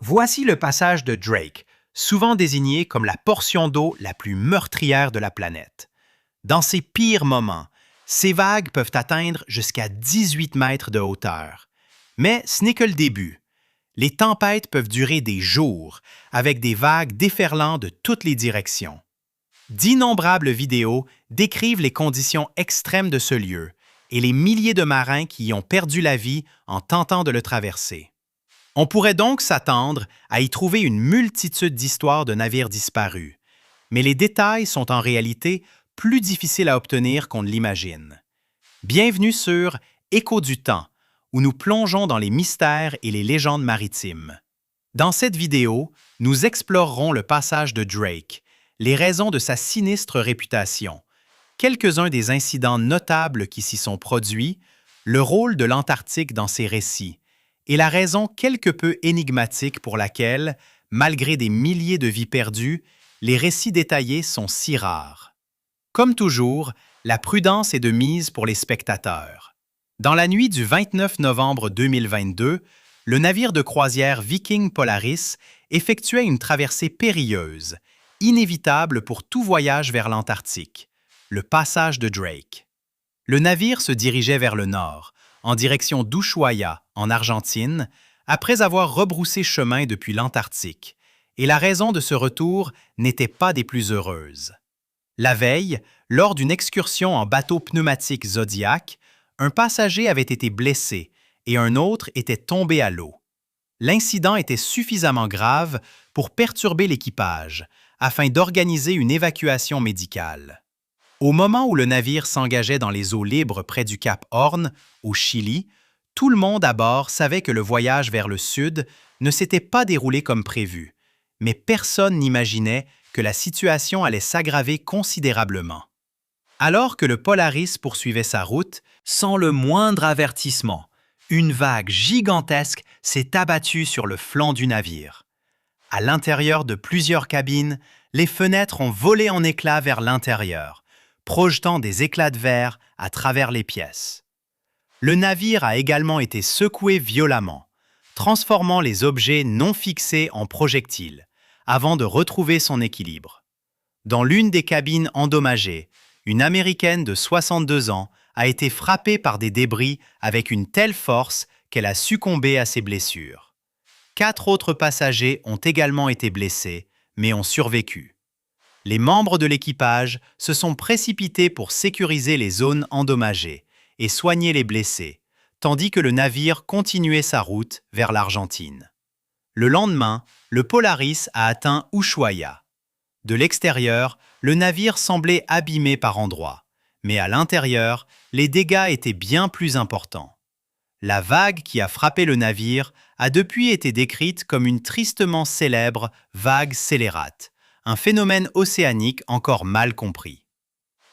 Voici le passage de Drake, souvent désigné comme la portion d'eau la plus meurtrière de la planète. Dans ses pires moments, ces vagues peuvent atteindre jusqu'à 18 mètres de hauteur. Mais ce n'est que le début. Les tempêtes peuvent durer des jours, avec des vagues déferlant de toutes les directions. D'innombrables vidéos décrivent les conditions extrêmes de ce lieu et les milliers de marins qui y ont perdu la vie en tentant de le traverser. On pourrait donc s'attendre à y trouver une multitude d'histoires de navires disparus, mais les détails sont en réalité plus difficiles à obtenir qu'on ne l'imagine. Bienvenue sur Écho du temps, où nous plongeons dans les mystères et les légendes maritimes. Dans cette vidéo, nous explorerons le passage de Drake, les raisons de sa sinistre réputation, quelques-uns des incidents notables qui s'y sont produits, le rôle de l'Antarctique dans ces récits, et la raison quelque peu énigmatique pour laquelle, malgré des milliers de vies perdues, les récits détaillés sont si rares. Comme toujours, la prudence est de mise pour les spectateurs. Dans la nuit du 29 novembre 2022, le navire de croisière Viking Polaris effectuait une traversée périlleuse, inévitable pour tout voyage vers l'Antarctique, le passage de Drake. Le navire se dirigeait vers le nord, en direction d'Ushuaia, en Argentine, après avoir rebroussé chemin depuis l'Antarctique, et la raison de ce retour n'était pas des plus heureuses. La veille, lors d'une excursion en bateau pneumatique Zodiac, un passager avait été blessé et un autre était tombé à l'eau. L'incident était suffisamment grave pour perturber l'équipage, afin d'organiser une évacuation médicale. Au moment où le navire s'engageait dans les eaux libres près du cap Horn, au Chili, tout le monde à bord savait que le voyage vers le sud ne s'était pas déroulé comme prévu, mais personne n'imaginait que la situation allait s'aggraver considérablement. Alors que le Polaris poursuivait sa route, sans le moindre avertissement, une vague gigantesque s'est abattue sur le flanc du navire. À l'intérieur de plusieurs cabines, les fenêtres ont volé en éclats vers l'intérieur, projetant des éclats de verre à travers les pièces. Le navire a également été secoué violemment, transformant les objets non fixés en projectiles, avant de retrouver son équilibre. Dans l'une des cabines endommagées, une Américaine de 62 ans a été frappée par des débris avec une telle force qu'elle a succombé à ses blessures. 4 autres passagers ont également été blessés, mais ont survécu. Les membres de l'équipage se sont précipités pour sécuriser les zones endommagées et soigner les blessés, tandis que le navire continuait sa route vers l'Argentine. Le lendemain, le Polaris a atteint Ushuaia. De l'extérieur, le navire semblait abîmé par endroits, mais à l'intérieur, les dégâts étaient bien plus importants. La vague qui a frappé le navire a depuis été décrite comme une tristement célèbre vague scélérate, un phénomène océanique encore mal compris.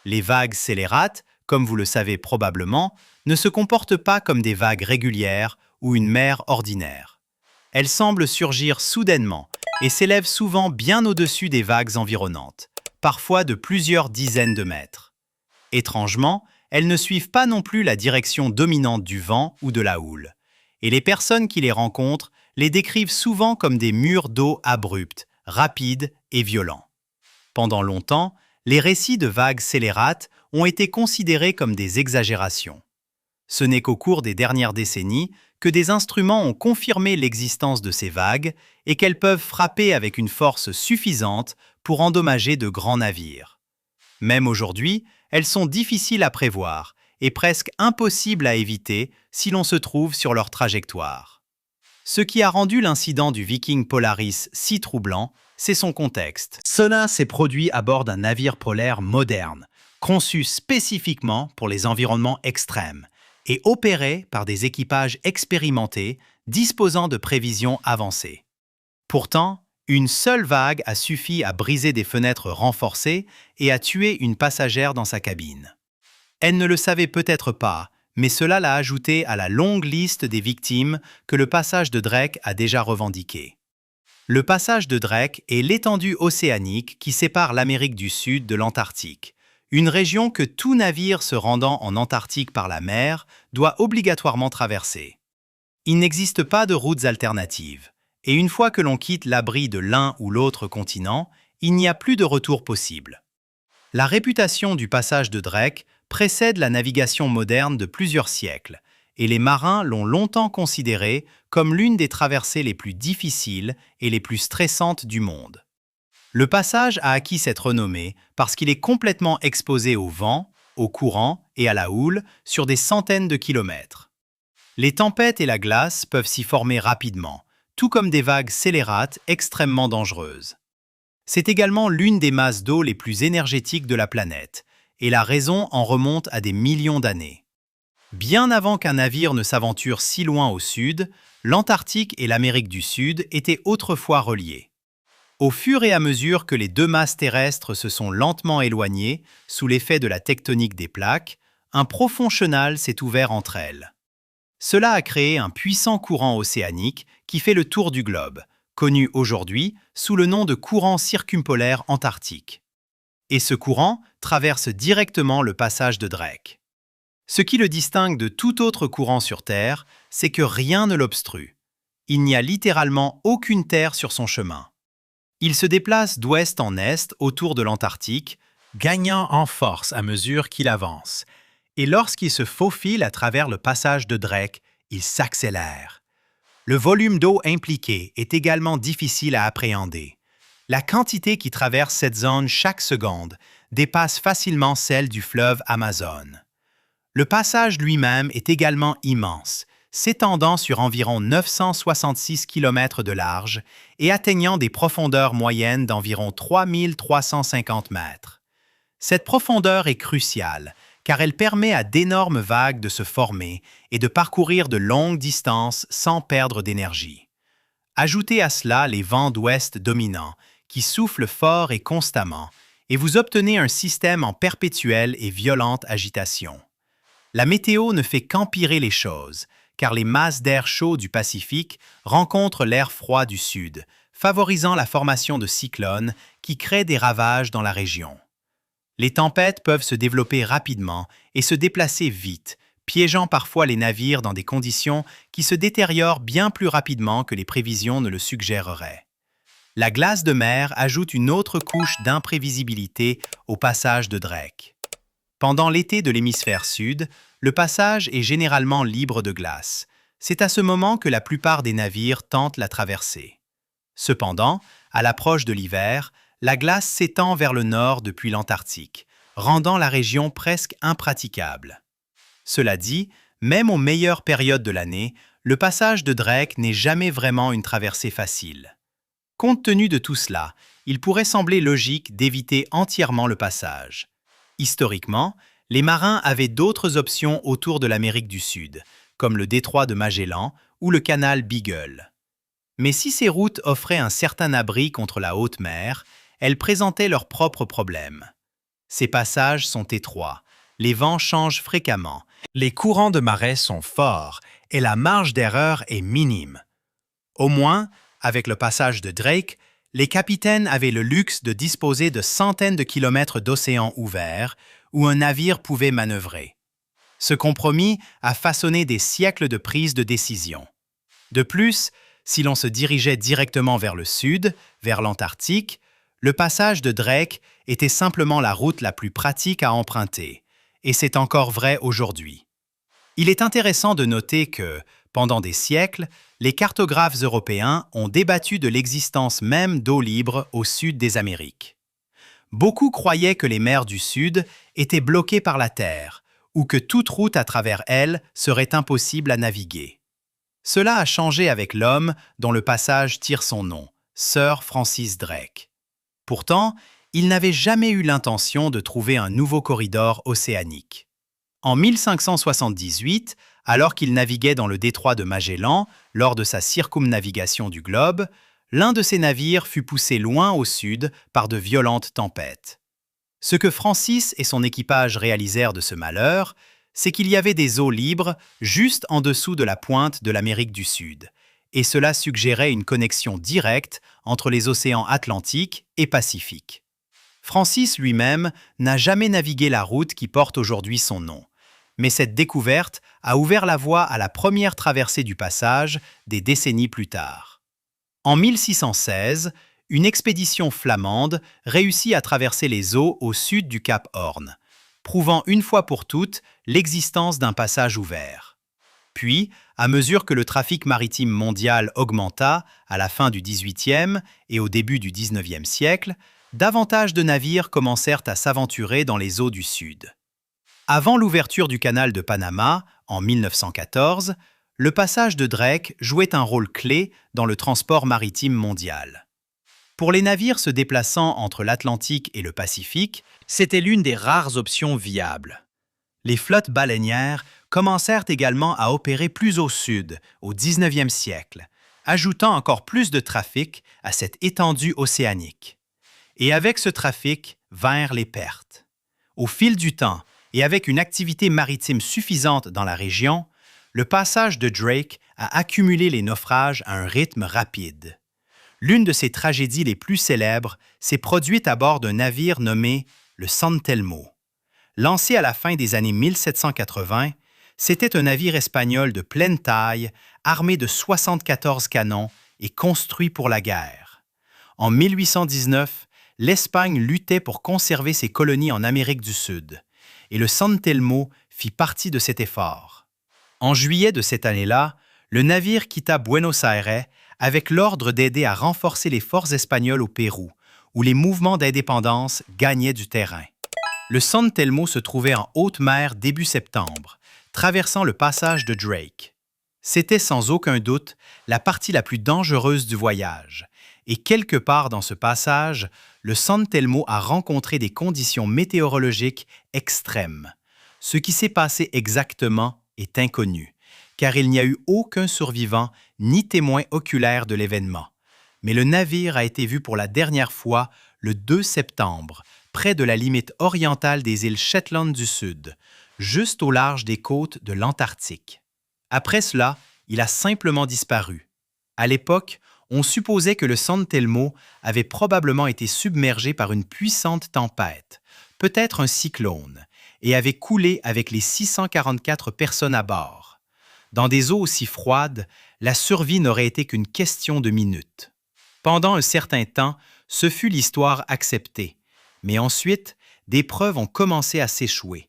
Les vagues scélérates, comme vous le savez probablement, ne se comportent pas comme des vagues régulières ou une mer ordinaire. Elles semblent surgir soudainement et s'élèvent souvent bien au-dessus des vagues environnantes, parfois de plusieurs dizaines de mètres. Étrangement, elles ne suivent pas non plus la direction dominante du vent ou de la houle, et les personnes qui les rencontrent les décrivent souvent comme des murs d'eau abrupts, rapides et violents. Pendant longtemps, les récits de vagues scélérates ont été considérés comme des exagérations. Ce n'est qu'au cours des dernières décennies que des instruments ont confirmé l'existence de ces vagues et qu'elles peuvent frapper avec une force suffisante pour endommager de grands navires. Même aujourd'hui, elles sont difficiles à prévoir et presque impossibles à éviter si l'on se trouve sur leur trajectoire. Ce qui a rendu l'incident du Viking Polaris si troublant, c'est son contexte. Cela s'est produit à bord d'un navire polaire moderne, conçu spécifiquement pour les environnements extrêmes et opéré par des équipages expérimentés disposant de prévisions avancées. Pourtant, une seule vague a suffi à briser des fenêtres renforcées et à tuer une passagère dans sa cabine. Elle ne le savait peut-être pas, mais cela l'a ajouté à la longue liste des victimes que le passage de Drake a déjà revendiquées. Le passage de Drake est l'étendue océanique qui sépare l'Amérique du Sud de l'Antarctique, une région que tout navire se rendant en Antarctique par la mer doit obligatoirement traverser. Il n'existe pas de routes alternatives, et une fois que l'on quitte l'abri de l'un ou l'autre continent, il n'y a plus de retour possible. La réputation du passage de Drake précède la navigation moderne de plusieurs siècles, et les marins l'ont longtemps considéré comme l'une des traversées les plus difficiles et les plus stressantes du monde. Le passage a acquis cette renommée parce qu'il est complètement exposé au vent, au courant et à la houle sur des centaines de kilomètres. Les tempêtes et la glace peuvent s'y former rapidement, tout comme des vagues scélérates extrêmement dangereuses. C'est également l'une des masses d'eau les plus énergétiques de la planète, et la raison en remonte à des millions d'années. Bien avant qu'un navire ne s'aventure si loin au sud, l'Antarctique et l'Amérique du Sud étaient autrefois reliés. Au fur et à mesure que les deux masses terrestres se sont lentement éloignées, sous l'effet de la tectonique des plaques, un profond chenal s'est ouvert entre elles. Cela a créé un puissant courant océanique qui fait le tour du globe, connu aujourd'hui sous le nom de courant circumpolaire antarctique. Et ce courant traverse directement le passage de Drake. Ce qui le distingue de tout autre courant sur Terre, c'est que rien ne l'obstrue. Il n'y a littéralement aucune terre sur son chemin. Il se déplace d'ouest en est autour de l'Antarctique, gagnant en force à mesure qu'il avance. Et lorsqu'il se faufile à travers le passage de Drake, il s'accélère. Le volume d'eau impliqué est également difficile à appréhender. La quantité qui traverse cette zone chaque seconde dépasse facilement celle du fleuve Amazon. Le passage lui-même est également immense, s'étendant sur environ 966 km de large et atteignant des profondeurs moyennes d'environ 3350 mètres. Cette profondeur est cruciale, car elle permet à d'énormes vagues de se former et de parcourir de longues distances sans perdre d'énergie. Ajoutez à cela les vents d'ouest dominants, qui soufflent fort et constamment, et vous obtenez un système en perpétuelle et violente agitation. La météo ne fait qu'empirer les choses, car les masses d'air chaud du Pacifique rencontrent l'air froid du Sud, favorisant la formation de cyclones qui créent des ravages dans la région. Les tempêtes peuvent se développer rapidement et se déplacer vite, piégeant parfois les navires dans des conditions qui se détériorent bien plus rapidement que les prévisions ne le suggéreraient. La glace de mer ajoute une autre couche d'imprévisibilité au passage de Drake. Pendant l'été de l'hémisphère sud, le passage est généralement libre de glace. C'est à ce moment que la plupart des navires tentent la traversée. Cependant, à l'approche de l'hiver, la glace s'étend vers le nord depuis l'Antarctique, rendant la région presque impraticable. Cela dit, même aux meilleures périodes de l'année, le passage de Drake n'est jamais vraiment une traversée facile. Compte tenu de tout cela, il pourrait sembler logique d'éviter entièrement le passage. Historiquement, les marins avaient d'autres options autour de l'Amérique du Sud, comme le détroit de Magellan ou le canal Beagle. Mais si ces routes offraient un certain abri contre la haute mer, elles présentaient leurs propres problèmes. Ces passages sont étroits, les vents changent fréquemment, les courants de marée sont forts et la marge d'erreur est minime. Au moins, avec le passage de Drake, les capitaines avaient le luxe de disposer de centaines de kilomètres d'océan ouvert où un navire pouvait manœuvrer. Ce compromis a façonné des siècles de prise de décision. De plus, si l'on se dirigeait directement vers le sud, vers l'Antarctique, le passage de Drake était simplement la route la plus pratique à emprunter, et c'est encore vrai aujourd'hui. Il est intéressant de noter que, pendant des siècles, les cartographes européens ont débattu de l'existence même d'eau libre au sud des Amériques. Beaucoup croyaient que les mers du Sud étaient bloquées par la Terre, ou que toute route à travers elles serait impossible à naviguer. Cela a changé avec l'homme dont le passage tire son nom, Sir Francis Drake. Pourtant, il n'avait jamais eu l'intention de trouver un nouveau corridor océanique. En 1578, alors qu'il naviguait dans le détroit de Magellan lors de sa circumnavigation du globe, l'un de ses navires fut poussé loin au sud par de violentes tempêtes. Ce que Francis et son équipage réalisèrent de ce malheur, c'est qu'il y avait des eaux libres juste en dessous de la pointe de l'Amérique du Sud, et cela suggérait une connexion directe entre les océans Atlantique et Pacifique. Francis lui-même n'a jamais navigué la route qui porte aujourd'hui son nom, mais cette découverte a ouvert la voie à la première traversée du passage des décennies plus tard. En 1616, une expédition flamande réussit à traverser les eaux au sud du cap Horn, prouvant une fois pour toutes l'existence d'un passage ouvert. Puis, à mesure que le trafic maritime mondial augmenta à la fin du XVIIIe et au début du XIXe siècle, davantage de navires commencèrent à s'aventurer dans les eaux du Sud. Avant l'ouverture du canal de Panama, en 1914, le passage de Drake jouait un rôle clé dans le transport maritime mondial. Pour les navires se déplaçant entre l'Atlantique et le Pacifique, c'était l'une des rares options viables. Les flottes baleinières commencèrent également à opérer plus au sud, au 19e siècle, ajoutant encore plus de trafic à cette étendue océanique. Et avec ce trafic vinrent les pertes. Au fil du temps, et avec une activité maritime suffisante dans la région, le passage de Drake a accumulé les naufrages à un rythme rapide. L'une de ses tragédies les plus célèbres s'est produite à bord d'un navire nommé le San Telmo. Lancé à la fin des années 1780, c'était un navire espagnol de pleine taille, armé de 74 canons et construit pour la guerre. En 1819, l'Espagne luttait pour conserver ses colonies en Amérique du Sud, et le San Telmo fit partie de cet effort. En juillet de cette année-là, le navire quitta Buenos Aires avec l'ordre d'aider à renforcer les forces espagnoles au Pérou, où les mouvements d'indépendance gagnaient du terrain. Le San Telmo se trouvait en haute mer début septembre, traversant le passage de Drake. C'était sans aucun doute la partie la plus dangereuse du voyage, et quelque part dans ce passage, le San Telmo a rencontré des conditions météorologiques extrêmes. Ce qui s'est passé exactement est inconnu, car il n'y a eu aucun survivant ni témoin oculaire de l'événement. Mais le navire a été vu pour la dernière fois le 2 septembre, près de la limite orientale des îles Shetland du Sud, juste au large des côtes de l'Antarctique. Après cela, il a simplement disparu. À l'époque, on supposait que le San Telmo avait probablement été submergé par une puissante tempête, peut-être un cyclone, et avait coulé avec les 644 personnes à bord. Dans des eaux aussi froides, la survie n'aurait été qu'une question de minutes. Pendant un certain temps, ce fut l'histoire acceptée, mais ensuite, des preuves ont commencé à s'échouer.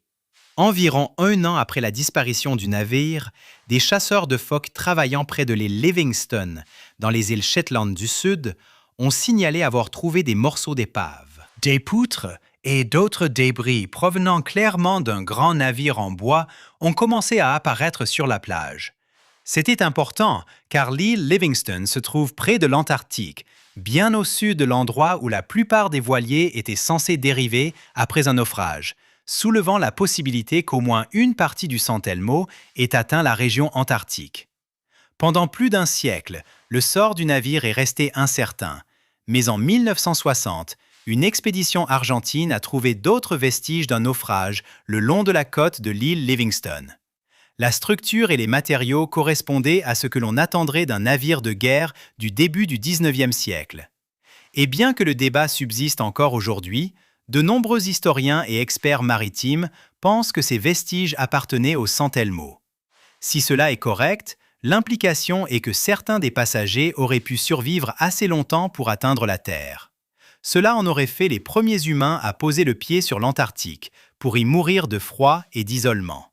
Environ 1 an après la disparition du navire, des chasseurs de phoques travaillant près de l'île Livingston, dans les îles Shetland du Sud, ont signalé avoir trouvé des morceaux d'épave, des poutres et d'autres débris provenant clairement d'un grand navire en bois ont commencé à apparaître sur la plage. C'était important car l'île Livingston se trouve près de l'Antarctique, bien au sud de l'endroit où la plupart des voiliers étaient censés dériver après un naufrage, soulevant la possibilité qu'au moins une partie du San Telmo ait atteint la région antarctique. Pendant plus d'un siècle, le sort du navire est resté incertain, mais en 1960, une expédition argentine a trouvé d'autres vestiges d'un naufrage le long de la côte de l'île Livingston. La structure et les matériaux correspondaient à ce que l'on attendrait d'un navire de guerre du début du 19e siècle. Et bien que le débat subsiste encore aujourd'hui, de nombreux historiens et experts maritimes pensent que ces vestiges appartenaient au San Telmo. Si cela est correct, l'implication est que certains des passagers auraient pu survivre assez longtemps pour atteindre la Terre. Cela en aurait fait les premiers humains à poser le pied sur l'Antarctique, pour y mourir de froid et d'isolement.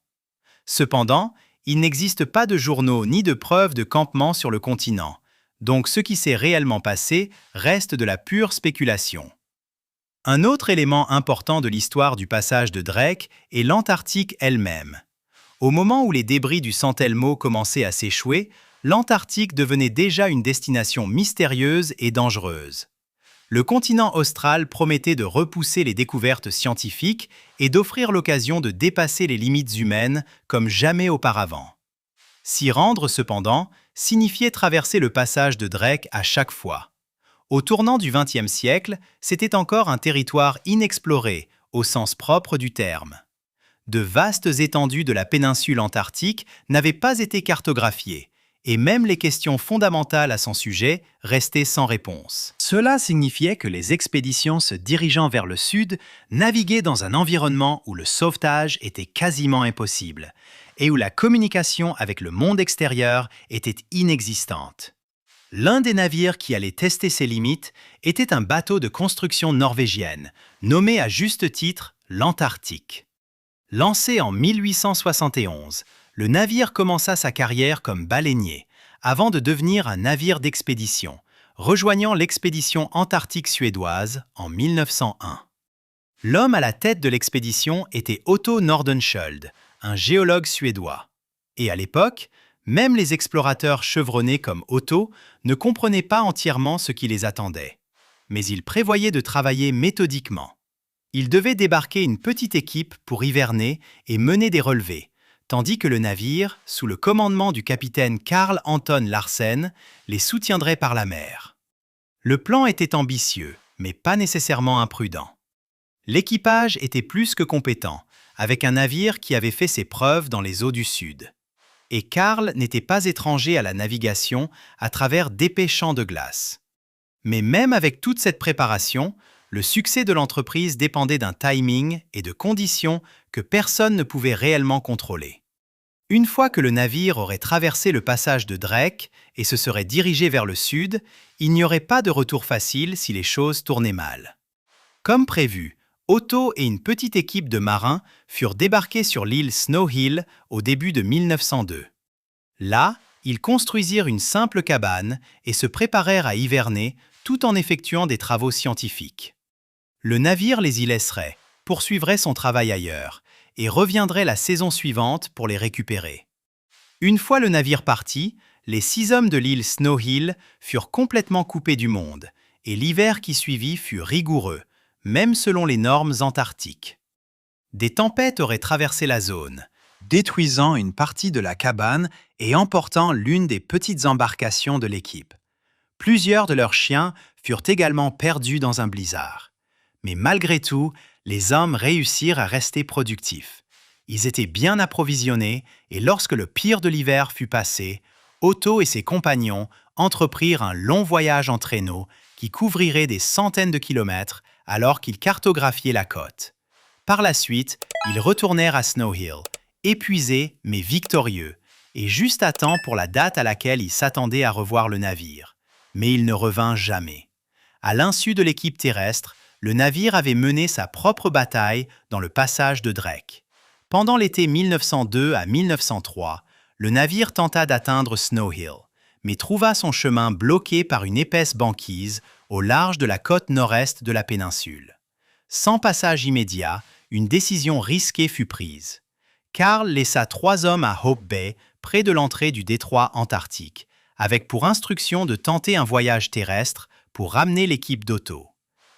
Cependant, il n'existe pas de journaux ni de preuves de campement sur le continent, donc ce qui s'est réellement passé reste de la pure spéculation. Un autre élément important de l'histoire du passage de Drake est l'Antarctique elle-même. Au moment où les débris du San Telmo commençaient à s'échouer, l'Antarctique devenait déjà une destination mystérieuse et dangereuse. Le continent austral promettait de repousser les découvertes scientifiques et d'offrir l'occasion de dépasser les limites humaines comme jamais auparavant. S'y rendre, cependant, signifiait traverser le passage de Drake à chaque fois. Au tournant du XXe siècle, c'était encore un territoire inexploré, au sens propre du terme. De vastes étendues de la péninsule antarctique n'avaient pas été cartographiées, et même les questions fondamentales à son sujet restaient sans réponse. Cela signifiait que les expéditions se dirigeant vers le sud naviguaient dans un environnement où le sauvetage était quasiment impossible, et où la communication avec le monde extérieur était inexistante. L'un des navires qui allait tester ses limites était un bateau de construction norvégienne, nommé à juste titre l'Antarctique. Lancé en 1871, le navire commença sa carrière comme baleinier, avant de devenir un navire d'expédition, rejoignant l'expédition antarctique suédoise en 1901. L'homme à la tête de l'expédition était Otto Nordenskjöld, un géologue suédois. Et à l'époque, même les explorateurs chevronnés comme Otto ne comprenaient pas entièrement ce qui les attendait. Mais ils prévoyaient de travailler méthodiquement. Ils devaient débarquer une petite équipe pour hiverner et mener des relevés, tandis que le navire, sous le commandement du capitaine Carl Anton Larsen, les soutiendrait par la mer. Le plan était ambitieux, mais pas nécessairement imprudent. L'équipage était plus que compétent, avec un navire qui avait fait ses preuves dans les eaux du Sud. Et Carl n'était pas étranger à la navigation à travers d'épais champs de glace. Mais même avec toute cette préparation, le succès de l'entreprise dépendait d'un timing et de conditions que personne ne pouvait réellement contrôler. Une fois que le navire aurait traversé le passage de Drake et se serait dirigé vers le sud, il n'y aurait pas de retour facile si les choses tournaient mal. Comme prévu, Otto et une petite équipe de marins furent débarqués sur l'île Snow Hill au début de 1902. Là, ils construisirent une simple cabane et se préparèrent à hiverner tout en effectuant des travaux scientifiques. Le navire les y laisserait, poursuivrait son travail ailleurs et reviendrait la saison suivante pour les récupérer. Une fois le navire parti, les 6 hommes de l'île Snow Hill furent complètement coupés du monde et l'hiver qui suivit fut rigoureux, même selon les normes antarctiques. Des tempêtes auraient traversé la zone, détruisant une partie de la cabane et emportant l'une des petites embarcations de l'équipe. Plusieurs de leurs chiens furent également perdus dans un blizzard. Mais malgré tout, les hommes réussirent à rester productifs. Ils étaient bien approvisionnés et lorsque le pire de l'hiver fut passé, Otto et ses compagnons entreprirent un long voyage en traîneau qui couvrirait des centaines de kilomètres alors qu'ils cartographiaient la côte. Par la suite, ils retournèrent à Snow Hill, épuisés mais victorieux, et juste à temps pour la date à laquelle ils s'attendaient à revoir le navire. Mais il ne revint jamais. À l'insu de l'équipe terrestre, le navire avait mené sa propre bataille dans le passage de Drake. Pendant l'été 1902 à 1903, le navire tenta d'atteindre Snow Hill, mais trouva son chemin bloqué par une épaisse banquise au large de la côte nord-est de la péninsule. Sans passage immédiat, une décision risquée fut prise. Carl laissa 3 hommes à Hope Bay, près de l'entrée du détroit antarctique, avec pour instruction de tenter un voyage terrestre pour ramener l'équipe d'Otto.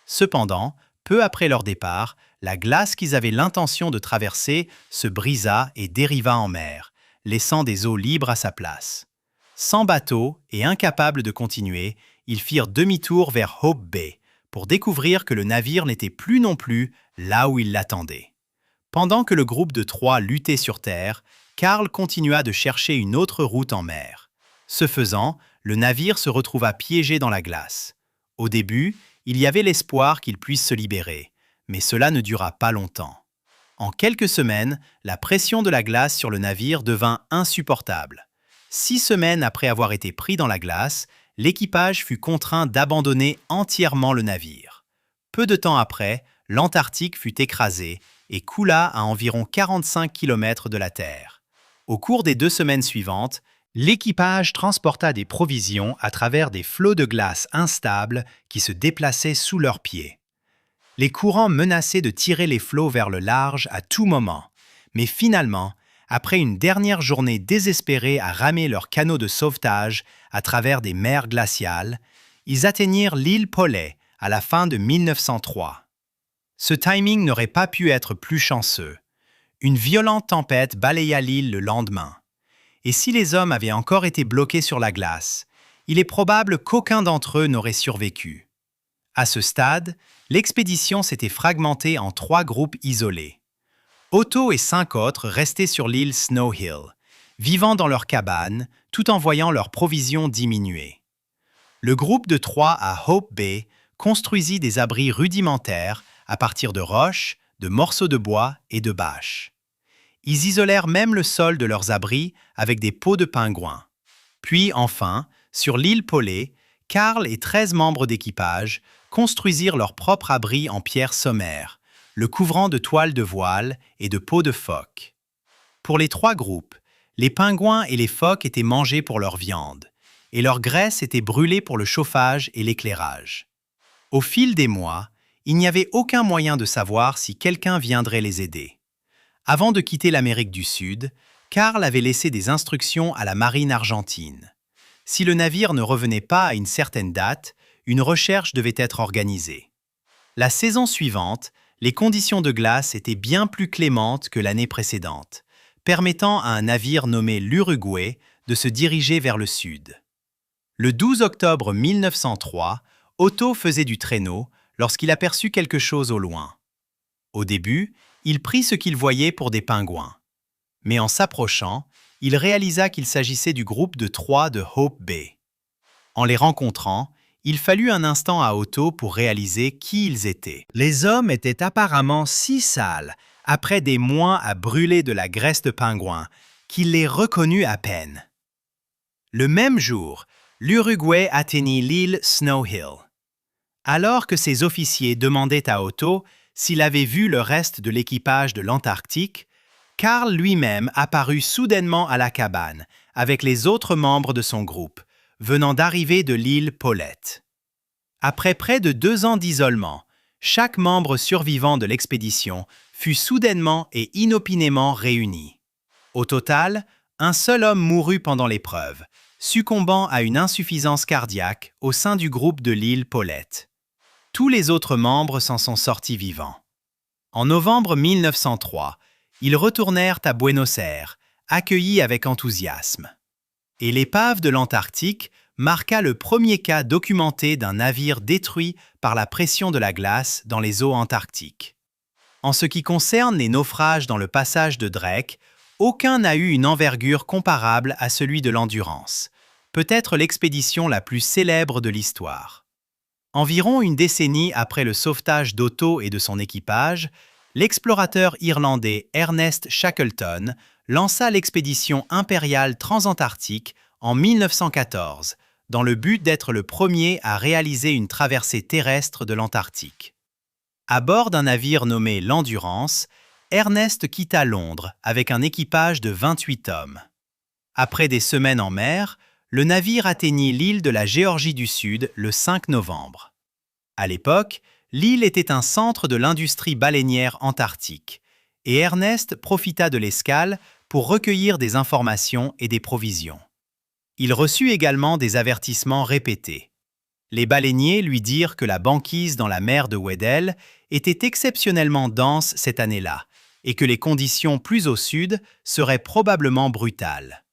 Cependant, peu après leur départ, la glace qu'ils avaient l'intention de traverser se brisa et dériva en mer, laissant des eaux libres à sa place. Sans bateau et incapables de continuer, ils firent demi-tour vers Hope Bay pour découvrir que le navire n'était plus non plus là où ils l'attendaient. Pendant que le groupe de 3 luttait sur terre, Carl continua de chercher une autre route en mer. Ce faisant, le navire se retrouva piégé dans la glace. Au début, il y avait l'espoir qu'il puisse se libérer, mais cela ne dura pas longtemps. En quelques semaines, la pression de la glace sur le navire devint insupportable. 6 semaines après avoir été pris dans la glace, l'équipage fut contraint d'abandonner entièrement le navire. Peu de temps après, l'Antarctique fut écrasé et coula à environ 45 km de la Terre. Au cours des 2 semaines suivantes, l'équipage transporta des provisions à travers des flots de glace instables qui se déplaçaient sous leurs pieds. Les courants menaçaient de tirer les flots vers le large à tout moment, mais finalement, après une dernière journée désespérée à ramer leurs canots de sauvetage à travers des mers glaciales, ils atteignirent l'île Paulet à la fin de 1903. Ce timing n'aurait pas pu être plus chanceux. Une violente tempête balaya l'île le lendemain. Et si les hommes avaient encore été bloqués sur la glace, il est probable qu'aucun d'entre eux n'aurait survécu. À ce stade, l'expédition s'était fragmentée en 3 groupes isolés. Otto et 5 autres restaient sur l'île Snow Hill, vivant dans leurs cabanes tout en voyant leurs provisions diminuer. Le groupe de 3 à Hope Bay construisit des abris rudimentaires à partir de roches, de morceaux de bois et de bâches. Ils isolèrent même le sol de leurs abris avec des peaux de pingouin. Puis enfin, sur l'île Paulet, Karl et 13 membres d'équipage construisirent leur propre abri en pierre sommaire, le couvrant de toiles de voile et de peaux de phoque. Pour les 3 groupes, les pingouins et les phoques étaient mangés pour leur viande, et leur graisse était brûlée pour le chauffage et l'éclairage. Au fil des mois, il n'y avait aucun moyen de savoir si quelqu'un viendrait les aider. Avant de quitter l'Amérique du Sud, Karl avait laissé des instructions à la marine argentine. Si le navire ne revenait pas à une certaine date, une recherche devait être organisée. La saison suivante, les conditions de glace étaient bien plus clémentes que l'année précédente, permettant à un navire nommé l'Uruguay de se diriger vers le sud. Le 12 octobre 1903, Otto faisait du traîneau lorsqu'il aperçut quelque chose au loin. Au début, il prit ce qu'il voyait pour des pingouins. Mais en s'approchant, il réalisa qu'il s'agissait du groupe de 3 de Hope Bay. En les rencontrant, il fallut un instant à Otto pour réaliser qui ils étaient. Les hommes étaient apparemment si sales, après des mois à brûler de la graisse de pingouin, qu'il les reconnut à peine. Le même jour, l'Uruguay atteignit l'île Snow Hill. Alors que ses officiers demandaient à Otto s'il avait vu le reste de l'équipage de l'Antarctique, Karl lui-même apparut soudainement à la cabane avec les autres membres de son groupe, venant d'arriver de l'île Paulette. Après près de 2 ans d'isolement, chaque membre survivant de l'expédition fut soudainement et inopinément réuni. Au total, un seul homme mourut pendant l'épreuve, succombant à une insuffisance cardiaque au sein du groupe de l'île Paulette. Tous les autres membres s'en sont sortis vivants. En novembre 1903, ils retournèrent à Buenos Aires, accueillis avec enthousiasme. Et l'épave de l'Antarctique marqua le premier cas documenté d'un navire détruit par la pression de la glace dans les eaux antarctiques. En ce qui concerne les naufrages dans le passage de Drake, aucun n'a eu une envergure comparable à celui de l'Endurance, peut-être l'expédition la plus célèbre de l'histoire. Environ une décennie après le sauvetage d'Otto et de son équipage, l'explorateur irlandais Ernest Shackleton lança l'expédition impériale transantarctique en 1914, dans le but d'être le premier à réaliser une traversée terrestre de l'Antarctique. À bord d'un navire nommé l'Endurance, Ernest quitta Londres avec un équipage de 28 hommes. Après des semaines en mer, le navire atteignit l'île de la Géorgie du Sud le 5 novembre. À l'époque, l'île était un centre de l'industrie baleinière antarctique, et Ernest profita de l'escale pour recueillir des informations et des provisions. Il reçut également des avertissements répétés. Les baleiniers lui dirent que la banquise dans la mer de Weddell était exceptionnellement dense cette année-là et que les conditions plus au sud seraient probablement brutales.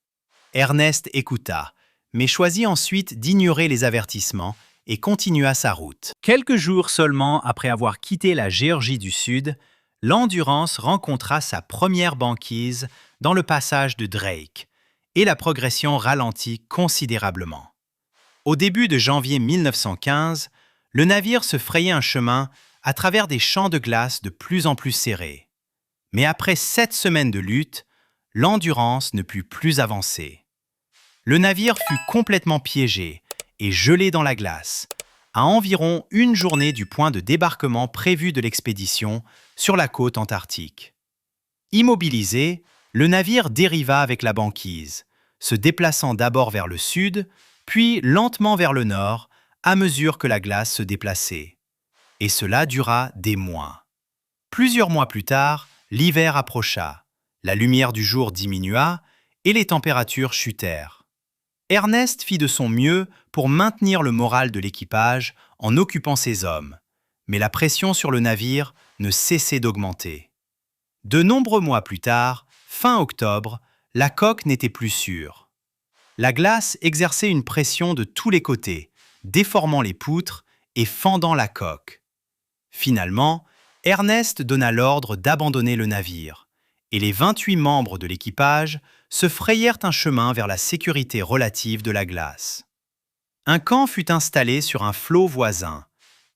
Ernest écouta, mais choisit ensuite d'ignorer les avertissements et continua sa route. Quelques jours seulement après avoir quitté la Géorgie du Sud, l'Endurance rencontra sa première banquise dans le passage de Drake, et la progression ralentit considérablement. Au début de janvier 1915, le navire se frayait un chemin à travers des champs de glace de plus en plus serrés. Mais après 7 semaines de lutte, l'Endurance ne put plus avancer. Le navire fut complètement piégé et gelé dans la glace, à environ une journée du point de débarquement prévu de l'expédition sur la côte antarctique. Immobilisé, le navire dériva avec la banquise, se déplaçant d'abord vers le sud, puis lentement vers le nord, à mesure que la glace se déplaçait. Et cela dura des mois. Plusieurs mois plus tard, l'hiver approcha, la lumière du jour diminua et les températures chutèrent. Ernest fit de son mieux pour maintenir le moral de l'équipage en occupant ses hommes, mais la pression sur le navire ne cessait d'augmenter. De nombreux mois plus tard, fin octobre, la coque n'était plus sûre. La glace exerçait une pression de tous les côtés, déformant les poutres et fendant la coque. Finalement, Ernest donna l'ordre d'abandonner le navire, et les 28 membres de l'équipage se frayèrent un chemin vers la sécurité relative de la glace. Un camp fut installé sur un flot voisin,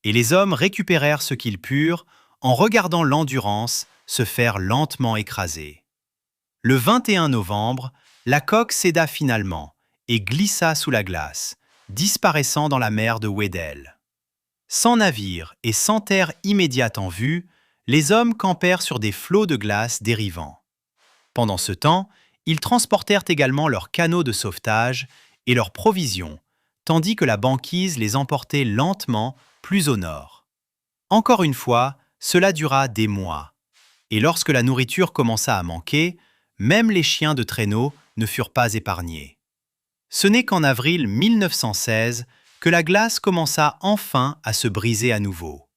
et les hommes récupérèrent ce qu'ils purent en regardant l'Endurance se faire lentement écraser. Le 21 novembre, la coque céda finalement, et glissa sous la glace, disparaissant dans la mer de Weddell. Sans navire et sans terre immédiate en vue, les hommes campèrent sur des flots de glace dérivants. Pendant ce temps, ils transportèrent également leurs canots de sauvetage et leurs provisions, tandis que la banquise les emportait lentement plus au nord. Encore une fois, cela dura des mois. Et lorsque la nourriture commença à manquer, même les chiens de traîneau ne furent pas épargnés. Ce n'est qu'en avril 1916 que la glace commença enfin à se briser à nouveau.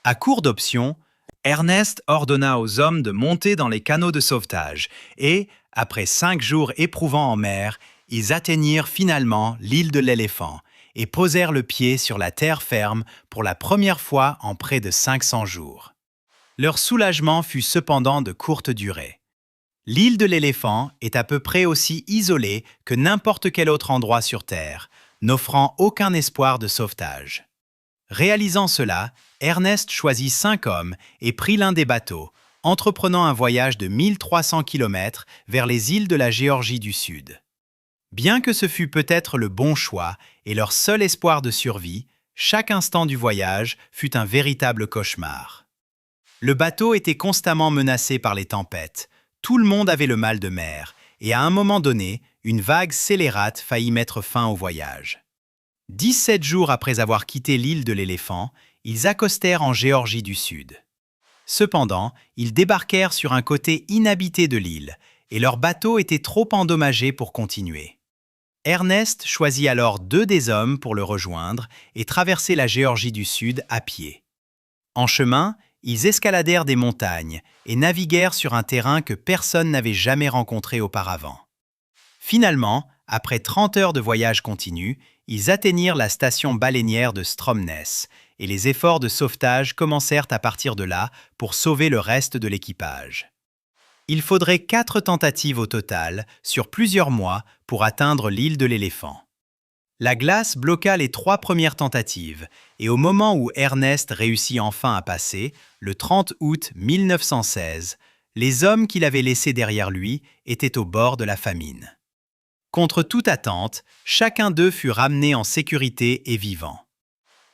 À court d'options, Ernest ordonna aux hommes de monter dans les canots de sauvetage et, après 5 jours éprouvants en mer, ils atteignirent finalement l'île de l'Éléphant et posèrent le pied sur la terre ferme pour la première fois en près de 500 jours. Leur soulagement fut cependant de courte durée. L'île de l'Éléphant est à peu près aussi isolée que n'importe quel autre endroit sur Terre, n'offrant aucun espoir de sauvetage. Réalisant cela, Ernest choisit 5 hommes et prit l'un des bateaux, entreprenant un voyage de 1300 km vers les îles de la Géorgie du Sud. Bien que ce fût peut-être le bon choix et leur seul espoir de survie, chaque instant du voyage fut un véritable cauchemar. Le bateau était constamment menacé par les tempêtes, tout le monde avait le mal de mer, et à un moment donné, une vague scélérate faillit mettre fin au voyage. 17 jours après avoir quitté l'île de l'Éléphant, ils accostèrent en Géorgie du Sud. Cependant, ils débarquèrent sur un côté inhabité de l'île, et leur bateau était trop endommagé pour continuer. Ernest choisit alors 2 des hommes pour le rejoindre et traverser la Géorgie du Sud à pied. En chemin, ils escaladèrent des montagnes et naviguèrent sur un terrain que personne n'avait jamais rencontré auparavant. Finalement, après 30 heures de voyage continu, ils atteignirent la station baleinière de Stromness et les efforts de sauvetage commencèrent à partir de là pour sauver le reste de l'équipage. Il faudrait 4 tentatives au total, sur plusieurs mois, pour atteindre l'île de l'Éléphant. La glace bloqua les 3 premières tentatives, et au moment où Ernest réussit enfin à passer, le 30 août 1916, les hommes qu'il avait laissés derrière lui étaient au bord de la famine. Contre toute attente, chacun d'eux fut ramené en sécurité et vivant.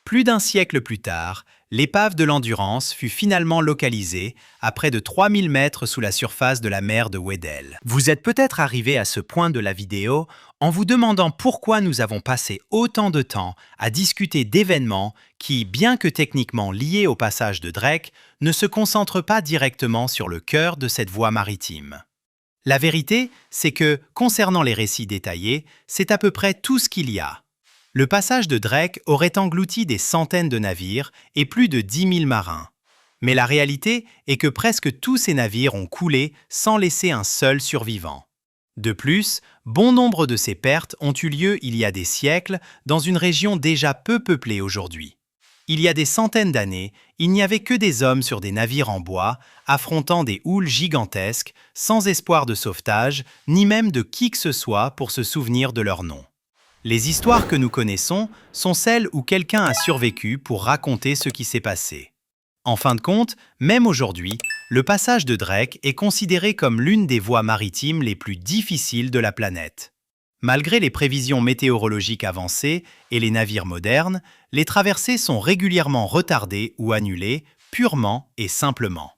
Plus d'un siècle plus tard, l'épave de l'Endurance fut finalement localisée à près de 3000 mètres sous la surface de la mer de Weddell. Vous êtes peut-être arrivé à ce point de la vidéo en vous demandant pourquoi nous avons passé autant de temps à discuter d'événements qui, bien que techniquement liés au passage de Drake, ne se concentrent pas directement sur le cœur de cette voie maritime. La vérité, c'est que, concernant les récits détaillés, c'est à peu près tout ce qu'il y a. Le passage de Drake aurait englouti des centaines de navires et plus de 10 000 marins. Mais la réalité est que presque tous ces navires ont coulé sans laisser un seul survivant. De plus, bon nombre de ces pertes ont eu lieu il y a des siècles dans une région déjà peu peuplée aujourd'hui. Il y a des centaines d'années, il n'y avait que des hommes sur des navires en bois, affrontant des houles gigantesques, sans espoir de sauvetage, ni même de qui que ce soit pour se souvenir de leur nom. Les histoires que nous connaissons sont celles où quelqu'un a survécu pour raconter ce qui s'est passé. En fin de compte, même aujourd'hui, le passage de Drake est considéré comme l'une des voies maritimes les plus difficiles de la planète. Malgré les prévisions météorologiques avancées et les navires modernes, les traversées sont régulièrement retardées ou annulées, purement et simplement.